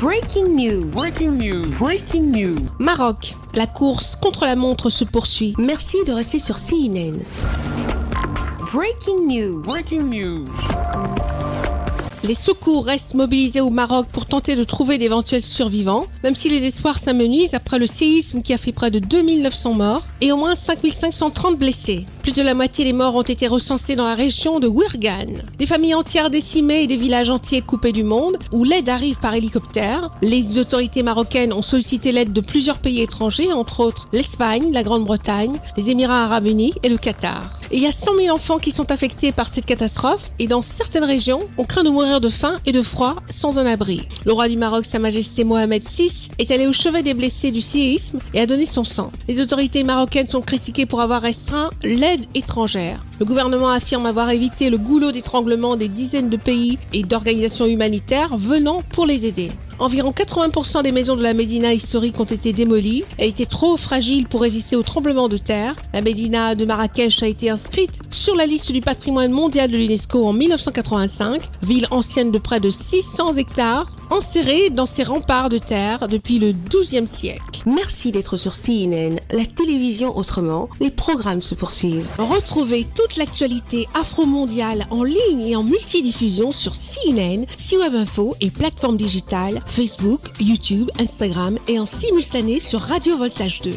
Breaking news. Breaking news. Breaking news. Maroc, la course contre la montre se poursuit. Merci de rester sur CNN. Breaking news. Breaking news. Les secours restent mobilisés au Maroc pour tenter de trouver d'éventuels survivants, même si les espoirs s'amenuisent après le séisme qui a fait près de 2900 morts et au moins 5530 blessés. Plus de la moitié des morts ont été recensés dans la région de Ouargane. Des familles entières décimées et des villages entiers coupés du monde, où l'aide arrive par hélicoptère. Les autorités marocaines ont sollicité l'aide de plusieurs pays étrangers, entre autres l'Espagne, la Grande-Bretagne, les Émirats arabes unis et le Qatar. Et il y a 100 000 enfants qui sont affectés par cette catastrophe et dans certaines régions, on craint de mourir de faim et de froid sans un abri. Le roi du Maroc, Sa Majesté Mohamed VI, est allé au chevet des blessés du séisme et a donné son sang. Les autorités marocaines sont critiquées pour avoir restreint l'aide étrangère. Le gouvernement affirme avoir évité le goulot d'étranglement des dizaines de pays et d'organisations humanitaires venant pour les aider. Environ 80% des maisons de la Médina historique ont été démolies. Elle était trop fragile pour résister au tremblement de terre. La Médina de Marrakech a été inscrite sur la liste du patrimoine mondial de l'UNESCO en 1985. Ville ancienne de près de 600 hectares, enserrée dans ses remparts de terre depuis le XIIe siècle. Merci d'être sur CNN, la télévision autrement. Les programmes se poursuivent. Retrouvez toute l'actualité afro-mondiale en ligne et en multidiffusion sur CNN, C-Web Info et plateformes digitales, Facebook, YouTube, Instagram et en simultané sur Radio Voltage 2.